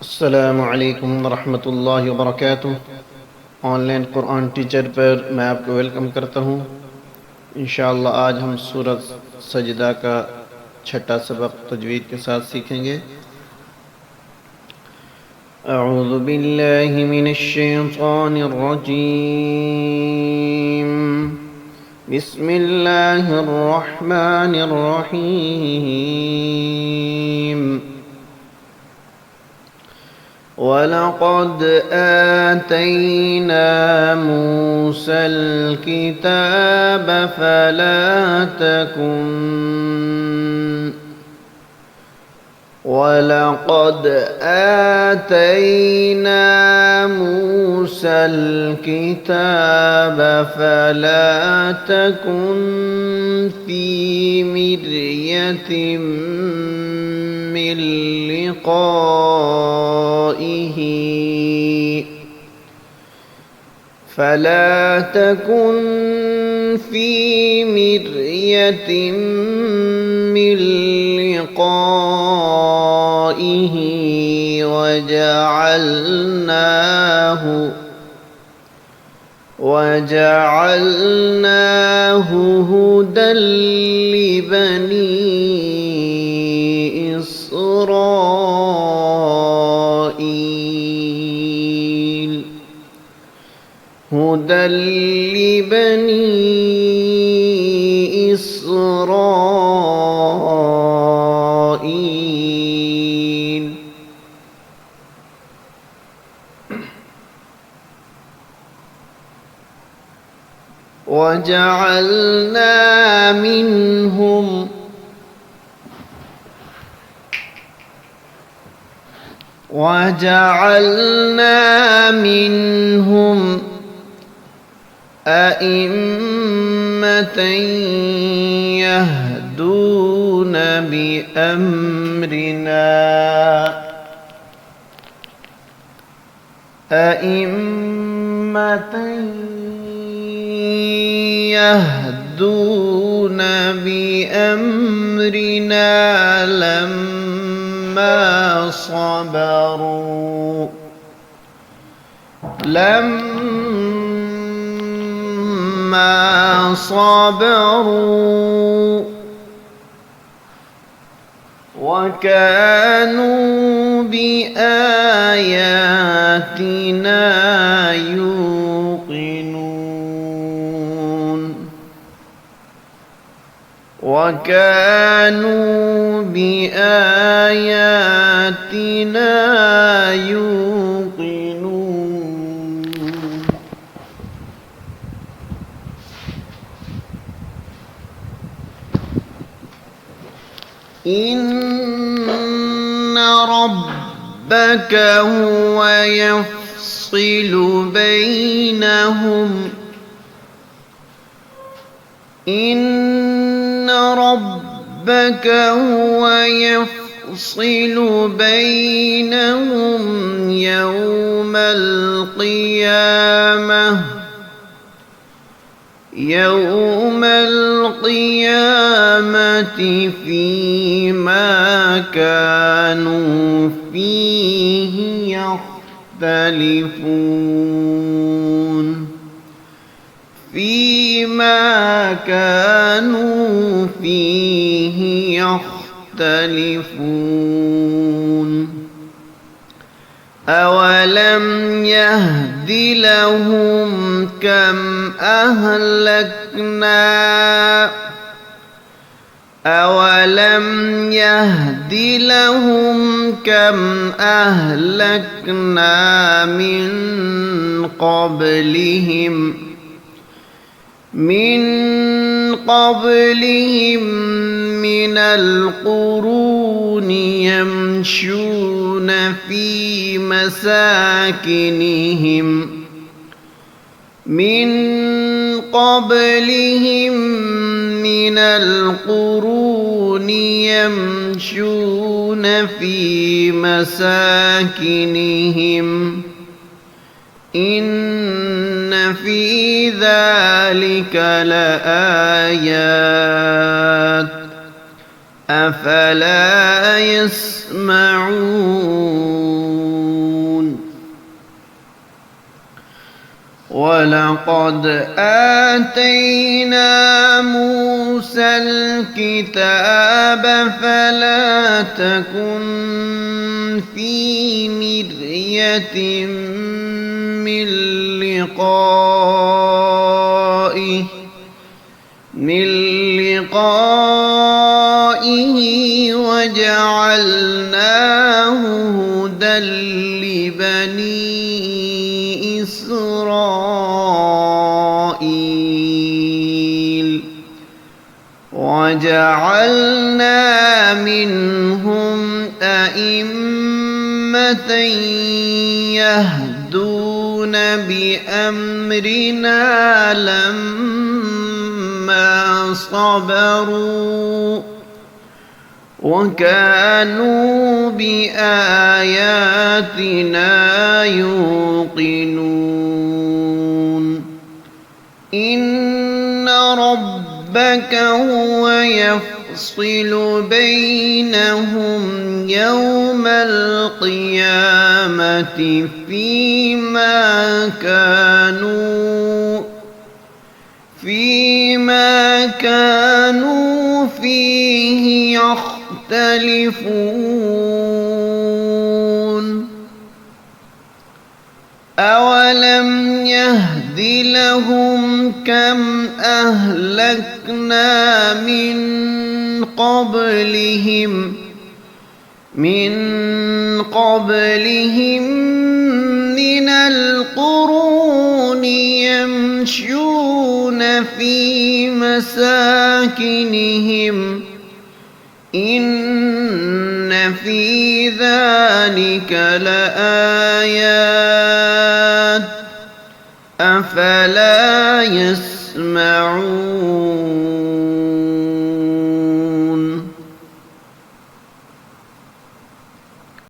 अस्सलामुअलैकुम वरहमतुल्लाहि वबरकातुह। ऑनलाइन कुरान टीचर पर मैं आपको वेलकम करता हूँ। इंशाअल्लाह आज हम सूरत सजदा का छठा सबक तजवीद के साथ सीखेंगे। अऊज़ु बिल्लाहि मिनश शैतानिर रजीम। बिस्मिल्लाहिर रहमानिर रहीम। वलक़द आतैना मूसल किताब वलक़द आतैना मूसल किताब फला तकुन फी मिर्यतिम मिन लिक़ाइही फला तकुन फी मिर्यतिम मिन लिक़ाइही वजअलनाहु हुदल लिबनी इसराईल हुदल लिबनी इसराईल। वजअलना मिनहुम अइम्मतन यहदून बिअम्रिना يهدون بأمرنا لما صبروا وكانوا بآياتنا يوقنون. إن ربك هو يفصل بينهم إن ربك هو يفصل بينهم يوم القيامة فيما كانوا فيه يختلفون أولم يهد لهم كم أهلكنا من قبلهم من القرون يمشون في مساكنهم إن في ذلك لآيات أفلا يسمعون. ولقد آتينا موسى الكتاب فلا تكن في مرية من لقائه وجعلناه هدى لبني إسرائيل وجعلنا منهم أئمة يهدون بأمرنا لما صبروا وكانوا بآياتنا يوقنون إن ربك هو يفصل بينهم يوم القيامة فيما كانوا فيه يختلفون أولم يهد لهم كم أهلكنا من قبلهم من القرون يمشون في مساكنهم إن في ذلك لآيات أفلا يسمعون